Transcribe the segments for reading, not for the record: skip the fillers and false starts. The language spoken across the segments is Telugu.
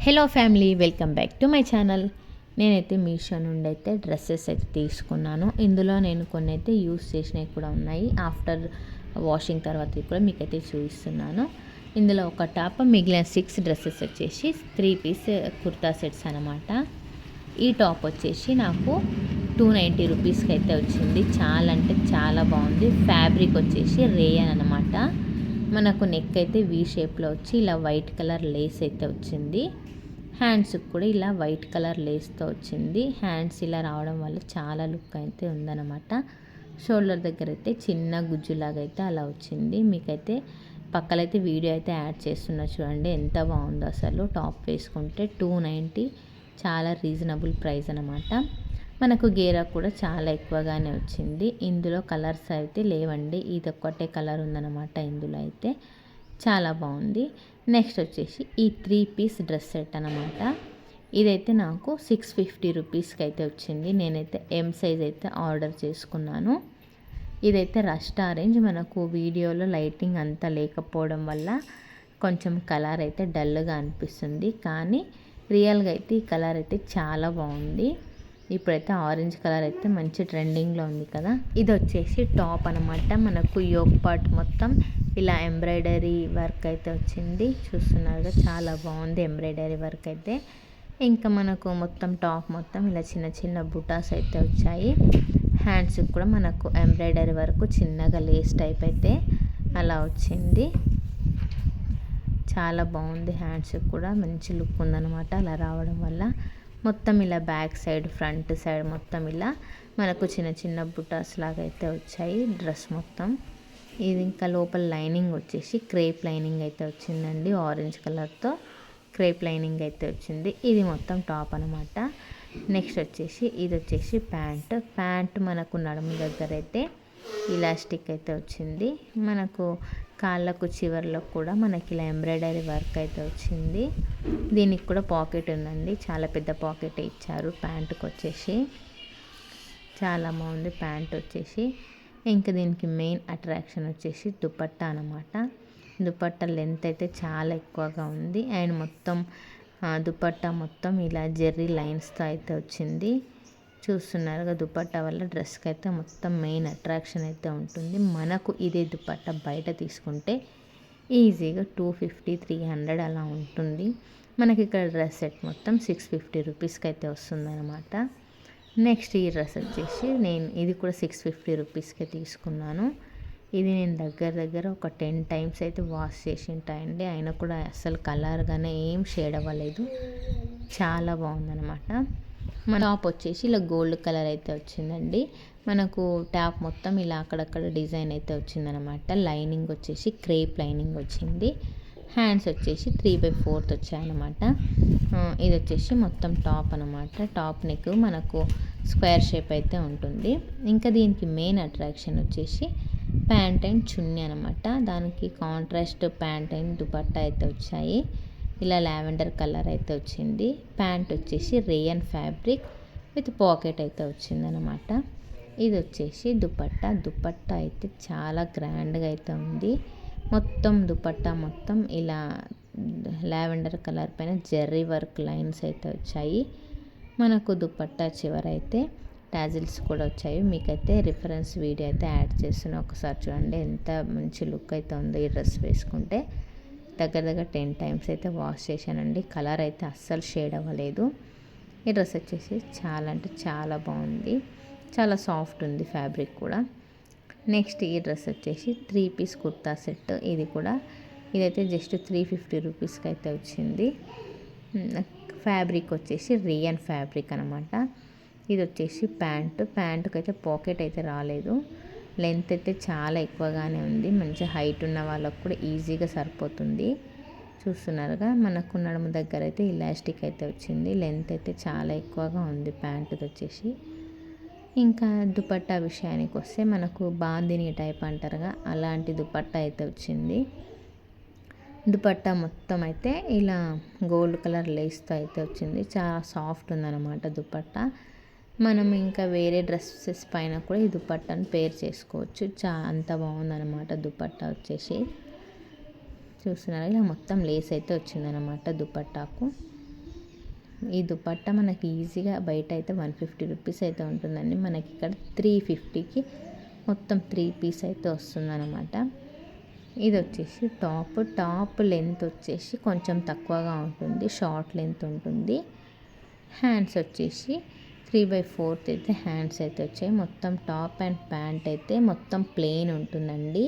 Hello family, welcome back to my channel. నేనైతే మీషో నుండి అయితే డ్రెస్సెస్ అయితే తీసుకున్నాను. ఇందులో నేను కొన్ని అయితే యూస్ చేసినవి కూడా ఉన్నాయి. ఆఫ్టర్ వాషింగ్ తర్వాత కూడా మీకైతే చూపిస్తున్నాను. ఇందులో ఒక టాప్, మిగిలిన 6 డ్రెస్సెస్ వచ్చేసి 3 పీస్ కుర్తా సెట్స్ అనమాట. ఈ టాప్ వచ్చేసి నాకు 290 రూపీస్కి అయితే వచ్చింది. చాలా అంటే చాలా బాగుంది. ఫ్యాబ్రిక్ వచ్చేసి రేయన్ అనమాట. మనకు నెక్ అయితే వీ షేప్లో వచ్చి ఇలా వైట్ కలర్ లేస్ అయితే వచ్చింది. హ్యాండ్స్కి కూడా ఇలా వైట్ కలర్ లేస్తో వచ్చింది. హ్యాండ్స్ ఇలా రావడం వల్ల చాలా లుక్ అయితే ఉందన్నమాట. షోల్డర్ దగ్గర అయితే చిన్న గుజ్జులాగా అయితే అలా వచ్చింది. మీకైతే పక్కలైతే వీడియో అయితే యాడ్ చేస్తున్నా చూడండి, ఎంత బాగుందో అసలు. టాప్ వేసుకుంటే 290, చాలా రీజనబుల్ ప్రైస్ అనమాట. మనకు గేరా కూడా చాలా ఎక్కువగానే వచ్చింది. ఇందులో కలర్స్ అయితే లేవండి, ఇది ఒక్కటే కలర్ ఉందన్నమాట. ఇందులో అయితే చాలా బాగుంది. నెక్స్ట్ వచ్చేసి ఈ 3 పీస్ డ్రెస్ సెట్ అనమాట. ఇదైతే నాకు 650 రూపీస్కి అయితే వచ్చింది. నేనైతే ఎం సైజ్ అయితే ఆర్డర్ చేసుకున్నాను. ఇదైతే రస్ట్ ఆరెంజ్. మనకు వీడియోలో లైటింగ్ అంతా లేకపోవడం వల్ల కొంచెం కలర్ అయితే డల్గా అనిపిస్తుంది, కానీ రియల్గా అయితే ఈ కలర్ అయితే చాలా బాగుంది. ఇప్పుడైతే ఆరెంజ్ కలర్ అయితే మంచి ట్రెండింగ్లో ఉంది కదా. ఇది వచ్చేసి టాప్ అనమాట. మనకు యోక్ పార్ట్ మొత్తం ఇలా ఎంబ్రాయిడరీ వర్క్ అయితే వచ్చింది. చూస్తున్నారుగా, చాలా బాగుంది ఎంబ్రాయిడరీ వర్క్ అయితే. ఇంకా మనకు మొత్తం టాప్ మొత్తం ఇలా చిన్న చిన్న బుటాస్ అయితే వచ్చాయి. హ్యాండ్స్కి కూడా మనకు ఎంబ్రాయిడరీ వర్క్ చిన్నగా లేస్ టైప్ అయితే అలా వచ్చింది. చాలా బాగుంది. హ్యాండ్స్కి కూడా మంచి లుక్ ఉందన్నమాట అలా రావడం వల్ల. మొత్తం ఇలా బ్యాక్ సైడ్, ఫ్రంట్ సైడ్ మొత్తం ఇలా మనకు చిన్న చిన్న బుటాస్ లాగా అయితే వచ్చాయి డ్రెస్ మొత్తం. ఇది ఇంకా లోపల లైనింగ్ వచ్చేసి క్రేప్ లైనింగ్ అయితే వచ్చిందండి. ఆరెంజ్ కలర్తో క్రేప్ లైనింగ్ అయితే వచ్చింది. ఇది మొత్తం టాప్ అనమాట. నెక్స్ట్ వచ్చేసి ఇది వచ్చేసి ప్యాంట్ మనకు నడుము దగ్గర అయితే ఇలాస్టిక్ అయితే వచ్చింది. మనకు కాళ్ళకు చివర్లో కూడా మనకి ఇలా ఎంబ్రాయిడరీ వర్క్ అయితే వచ్చింది. దీనికి కూడా పాకెట్ ఉందండి, చాలా పెద్ద పాకెట్ ఇచ్చారు ప్యాంటుకి వచ్చేసి. చాలా బాగుంది ప్యాంట్ వచ్చేసి. ఇంకా దీనికి మెయిన్ అట్రాక్షన్ వచ్చేసి దుపట్టా అనమాట. దుపట్టా లెంత్ అయితే చాలా ఎక్కువగా ఉంది. అండ్ మొత్తం దుపట్టా మొత్తం ఇలా జెర్రీ లైన్స్తో అయితే వచ్చింది. చూస్తున్నారుగా, దుపట్టా వల్ల డ్రెస్కి అయితే మొత్తం మెయిన్ అట్రాక్షన్ అయితే ఉంటుంది. మనకు ఇదే దుపట్టా బయట తీసుకుంటే ఈజీగా 250-300 అలా ఉంటుంది. మనకి ఇక్కడ డ్రెస్ సెట్ మొత్తం 650 రూపీస్కి అయితే వస్తుంది అనమాట. నెక్స్ట్ ఈ డ్రెస్ వచ్చేసి ఇది కూడా 650 రూపీస్కే తీసుకున్నాను. ఇది నేను దగ్గర ఒక 10 టైమ్స్ అయితే వాష్ చేసి ఉంటాయండి. అయినా కూడా అసలు కలర్గానే ఏం షేడ్ అవ్వలేదు. చాలా బాగుందనమాట. మన టాప్ వచ్చేసి ఇలా గోల్డ్ కలర్ అయితే వచ్చిందండి. మనకు టాప్ మొత్తం ఇలా అక్కడక్కడ డిజైన్ అయితే వచ్చిందనమాట. లైనింగ్ వచ్చేసి క్రేప్ లైనింగ్ వచ్చింది. హ్యాండ్స్ వచ్చేసి 3/4 వచ్చాయన్నమాట. ఇది వచ్చేసి మొత్తం టాప్ అనమాట. టాప్ నెక్ మనకు స్క్వేర్ షేప్ అయితే ఉంటుంది. ఇంకా దీనికి మెయిన్ అట్రాక్షన్ వచ్చేసి ప్యాంట్ అండ్ చున్నీ అనమాట. దానికి కాంట్రాస్ట్ ప్యాంట్ అండ్ దుపట్టా అయితే వచ్చాయి. ఇలా లావెండర్ కలర్ అయితే వచ్చింది. ప్యాంట్ వచ్చేసి రేయన్ ఫ్యాబ్రిక్ విత్ పాకెట్ అయితే వచ్చిందనమాట. ఇది వచ్చేసి దుపట్టా అయితే చాలా గ్రాండ్గా అయితే ఉంది. మొత్తం దుపట్టా మొత్తం ఇలా లావెండర్ కలర్ పైన జెర్రీ వర్క్ లైన్స్ అయితే వచ్చాయి. మనకు దుపట్టా చివరైతే టాజిల్స్ కూడా వచ్చాయి. మీకైతే రిఫరెన్స్ వీడియో అయితే యాడ్ చేస్తున్నా, ఒకసారి చూడండి ఎంత మంచి లుక్ అయితే ఉందో ఈ డ్రెస్ వేసుకుంటే. దగ్గర 10 టైమ్స్ అయితే వాష్ చేశానండి. కలర్ అయితే అస్సలు షేడ్ అవ్వలేదు. ఈ డ్రెస్ వచ్చేసి చాలా అంటే చాలా బాగుంది. చాలా సాఫ్ట్ ఉంది ఫ్యాబ్రిక్ కూడా. నెక్స్ట్ ఈ డ్రెస్ వచ్చేసి 3 పీస్ కుర్తా సెట్. ఇదైతే జస్ట్ 350 రూపీస్కి అయితే వచ్చింది. ఫ్యాబ్రిక్ వచ్చేసి రియన్ ఫ్యాబ్రిక్ అనమాట. ఇది వచ్చేసి ప్యాంటుకి అయితే పాకెట్ అయితే రాలేదు. లెంత్ అయితే చాలా ఎక్కువగానే ఉంది. మంచి హైట్ ఉన్న వాళ్ళకు కూడా ఈజీగా సరిపోతుంది. చూస్తున్నారుగా, మనకు నడుము దగ్గర అయితే ఇలాస్టిక్ అయితే వచ్చింది. లెంత్ అయితే చాలా ఎక్కువగా ఉంది ప్యాంటుది వచ్చేసి. ఇంకా దుపట్టా విషయానికి వస్తే మనకు బాందిని టైప్ అంటారుగా, అలాంటి దుపట్టా అయితే వచ్చింది. దుపట్టా మొత్తం అయితే ఇలా గోల్డ్ కలర్ లేస్తో అయితే వచ్చింది. చాలా సాఫ్ట్ ఉందన్నమాట దుపట్టా. మనం ఇంకా వేరే డ్రెస్సెస్ పైన కూడా ఈ దుపట్టాను పేర్ చేసుకోవచ్చు. అంత బాగుందన్నమాట దుపట్టా వచ్చేసి. చూస్తున్నారు ఇలా మొత్తం లేస్ అయితే వచ్చిందనమాట దుపట్టాకు. ఈ దుపట్టా మనకి ఈజీగా బయట అయితే 150 రూపీస్ అయితే ఉంటుందండి. మనకి ఇక్కడ 350కి మొత్తం 3 పీస్ అయితే వస్తుందన్నమాట. ఇది వచ్చేసి టాప్ లెంత్ వచ్చేసి కొంచెం తక్కువగా ఉంటుంది, షార్ట్ లెంత్ ఉంటుంది. హ్యాండ్స్ వచ్చేసి 3/4 అయితే హ్యాండ్స్ అయితే వచ్చాయి. మొత్తం టాప్ అండ్ ప్యాంట్ అయితే మొత్తం ప్లెయిన్ ఉంటుందండి,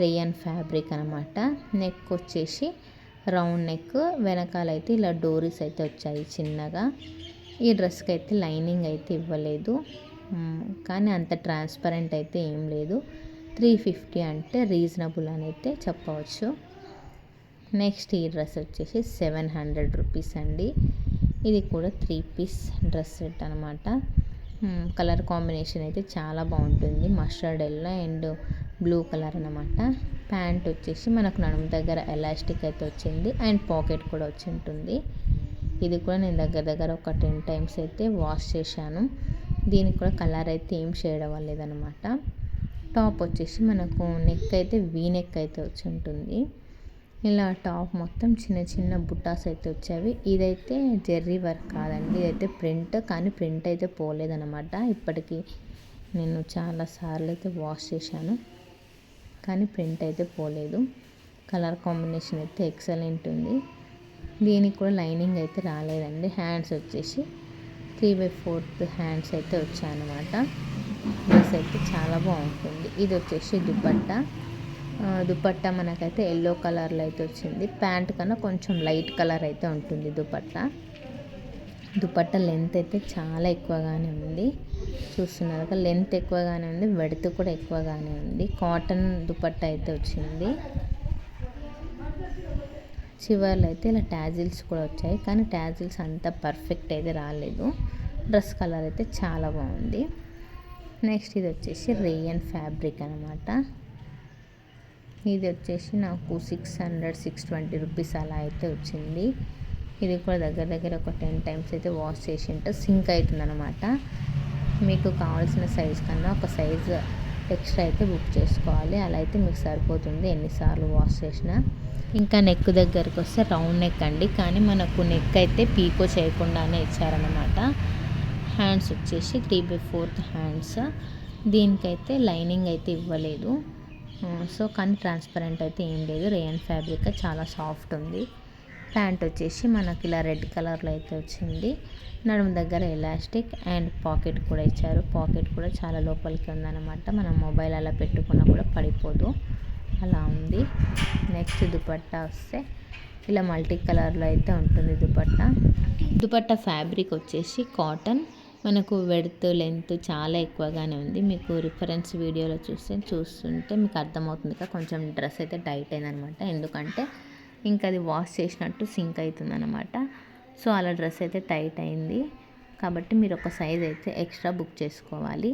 రేయన్ ఫ్యాబ్రిక్ అనమాట. నెక్ వచ్చేసి రౌండ్ నెక్, వెనకాలైతే ఇలా డోరీస్ అయితే వచ్చాయి చిన్నగా. ఈ డ్రెస్కి అయితే లైనింగ్ అయితే ఇవ్వలేదు, కానీ అంత ట్రాన్స్పరెంట్ అయితే ఏం లేదు. 350 అంటే రీజనబుల్ అని అయితే చెప్పవచ్చు. నెక్స్ట్ ఈ డ్రెస్ వచ్చేసి 700 రూపీస్ అండి. ఇది కూడా 3 పీస్ డ్రెస్ సెట్ అనమాట. కలర్ కాంబినేషన్ అయితే చాలా బాగుంటుంది, mustard yellow and blue colour అనమాట. ప్యాంట్ వచ్చేసి మనకు నడుము దగ్గర ఎలాస్టిక్ అయితే వచ్చింది అండ్ పాకెట్ కూడా వచ్చి ఉంటుంది. ఇది కూడా నేను దగ్గర ఒక 10 టైమ్స్ అయితే వాష్ చేశాను. దీనికి కూడా కలర్ అయితే ఏం షేడ్ అవ్వలేదన్నమాట. టాప్ వచ్చేసి మనకు నెక్ అయితే వీ నెక్ అయితే వచ్చి ఉంటుంది. ఇలా టాప్ మొత్తం చిన్న బుట్టాస్ అయితే వచ్చేవి. ఇదైతే జెర్రీ వర్క్ కాదండి, ఇదైతే ప్రింట్, కానీ ప్రింట్ అయితే పోలేదన్నమాట. ఇప్పటికీ నేను చాలాసార్లు అయితే వాష్ చేశాను, కానీ ప్రింట్ అయితే పోలేదు. కలర్ కాంబినేషన్ అయితే ఎక్సలెంట్ ఉంది. దీనికి కూడా లైనింగ్ అయితే రాలేదండి. హ్యాండ్స్ వచ్చేసి 3/4 హ్యాండ్స్ అయితే వచ్చాయన్నమాట. డ్రెస్ అయితే చాలా బాగుంటుంది. ఇది వచ్చేసి దుపట్టా మనకైతే ఎల్లో కలర్లో అయితే వచ్చింది. ప్యాంట్ కన్నా కొంచెం లైట్ కలర్ అయితే ఉంటుంది దుపట్టా లెంత్ అయితే చాలా ఎక్కువగానే ఉంది. చూస్తున్నారు కదా, లెంత్ ఎక్కువగానే ఉంది, వెడత్ కూడా ఎక్కువగానే ఉంది. కాటన్ దుపట్టా అయితే వచ్చింది. చివర్లో అయితే ఇలా ట్యాజిల్స్ కూడా వచ్చాయి, కానీ ట్యాజిల్స్ అంత పర్ఫెక్ట్ అయితే రాలేదు. డ్రెస్ కలర్ అయితే చాలా బాగుంది. నెక్స్ట్ ఇది వచ్చేసి రేయన్ ఫ్యాబ్రిక్ అనమాట. ఇది వచ్చేసి నాకు 620 రూపీస్ అలా అయితే వచ్చింది. ఇది కూడా దగ్గర ఒక 10 టైమ్స్ అయితే వాష్ చేసి ఉంటే సింక్ అవుతుంది అనమాట. మీకు కావాల్సిన సైజ్ కన్నా ఒక సైజు ఎక్స్ట్రా అయితే బుక్ చేసుకోవాలి, అలా అయితే మీకు సరిపోతుంది ఎన్నిసార్లు వాష్ చేసినా. ఇంకా నెక్ దగ్గరికి వస్తే రౌండ్ నెక్ అండి, కానీ మనకు నెక్ అయితే పీకో చేయకుండానే ఇచ్చారనమాట. హ్యాండ్స్ వచ్చేసి 3/4 హ్యాండ్స్. దీనికైతే లైనింగ్ అయితే ఇవ్వలేదు, సో కానీ ట్రాన్స్పరెంట్ అయితే ఏం లేదు. రేయన్ ఫ్యాబ్రిక్ చాలా సాఫ్ట్ ఉంది. ప్యాంట్ వచ్చేసి మనకి ఇలా రెడ్ కలర్లో అయితే వచ్చింది. నడుము దగ్గర ఎలాస్టిక్ అండ్ పాకెట్ కూడా ఇచ్చారు. పాకెట్ కూడా చాలా లోపలికి ఉందన్నమాట, మనం మొబైల్ అలా పెట్టుకున్నా కూడా పడిపోదు, అలా ఉంది. నెక్స్ట్ దుపట్టా వస్తే ఇలా మల్టీ కలర్లో అయితే ఉంటుంది దుపట్టా ఫ్యాబ్రిక్ వచ్చేసి కాటన్. మనకు వెడత్ లెంత్ చాలా ఎక్కువగానే ఉంది. మీకు రిఫరెన్స్ వీడియోలో చూస్తుంటే మీకు అర్థమవుతుంది కదా, కొంచెం డ్రెస్ అయితే టైట్ అయిందనమాట. ఎందుకంటే ఇంకా అది వాష్ చేసినట్టు సింక్ అవుతుంది అనమాట. సో అలా డ్రెస్ అయితే టైట్ అయింది, కాబట్టి మీరు ఒక సైజ్ అయితే ఎక్స్ట్రా బుక్ చేసుకోవాలి.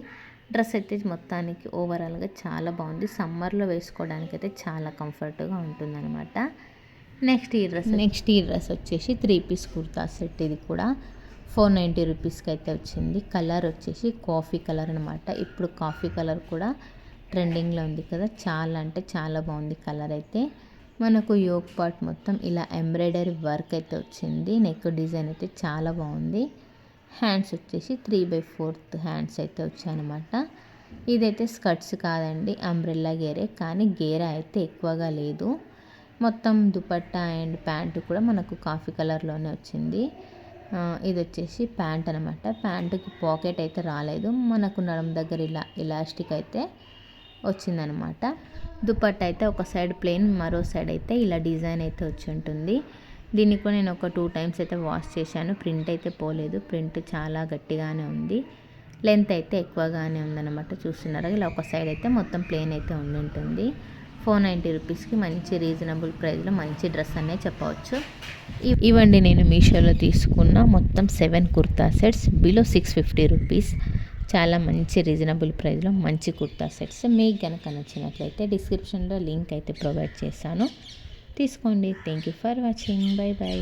డ్రెస్ అయితే మొత్తానికి ఓవరాల్గా చాలా బాగుంది. సమ్మర్లో వేసుకోవడానికి అయితే చాలా కంఫర్ట్గా ఉంటుందన్నమాట. నెక్స్ట్ ఈ డ్రెస్ వచ్చేసి 3 పీస్ కుర్తా సెట్. ఇది కూడా 490 రూపీస్కి అయితే వచ్చింది. కలర్ వచ్చేసి కాఫీ కలర్ అనమాట. ఇప్పుడు కాఫీ కలర్ కూడా ట్రెండింగ్లో ఉంది కదా, చాలా అంటే చాలా బాగుంది కలర్ అయితే. మనకు యోక్ పార్ట్ మొత్తం ఇలా ఎంబ్రాయిడరీ వర్క్ అయితే వచ్చింది. నెక్ డిజైన్ అయితే చాలా బాగుంది. హ్యాండ్స్ వచ్చేసి 3/4 హ్యాండ్స్ అయితే వచ్చాయన్నమాట. ఇదైతే స్కర్ట్స్ కాదండి, అంబ్రెల్లా గేరే, కానీ గేరా అయితే ఎక్కువగా లేదు. మొత్తం దుపట్టా అండ్ ప్యాంటు కూడా మనకు కాఫీ కలర్లోనే వచ్చింది. ఇది వచ్చేసి ప్యాంట్ అనమాట. ప్యాంటుకి పాకెట్ అయితే రాలేదు, మనకు నడుము దగ్గర ఇలా ఎలాస్టిక్ అయితే వచ్చిందనమాట. దుపట్టా అయితే ఒక సైడ్ ప్లెయిన్, మరో సైడ్ అయితే ఇలా డిజైన్ అయితే వచ్చి ఉంటుంది. దీన్ని కూడా నేను ఒక 2 టైమ్స్ అయితే వాష్ చేశాను. ప్రింట్ అయితే పోలేదు, ప్రింట్ చాలా గట్టిగానే ఉంది. లెంత్ అయితే ఎక్కువగానే ఉందన్నమాట. చూస్తున్నారా, ఇలా ఒక సైడ్ అయితే మొత్తం ప్లెయిన్ అయితే ఉండి ఉంటుంది. 490 రూపీస్కి మంచి రీజనబుల్ ప్రైస్లో మంచి డ్రెస్ అనే చెప్పవచ్చు. ఇవండి నేను మీషోలో తీసుకున్న మొత్తం 7 కుర్తా సెట్స్ బిలో 650 రూపీస్. చాలా మంచి రీజనబుల్ ప్రైస్లో మంచి కుర్తా సెట్స్. మీకు కనుక నచ్చినట్లయితే డిస్క్రిప్షన్లో లింక్ అయితే ప్రొవైడ్ చేశాను, తీసుకోండి. Thank you for watching. By.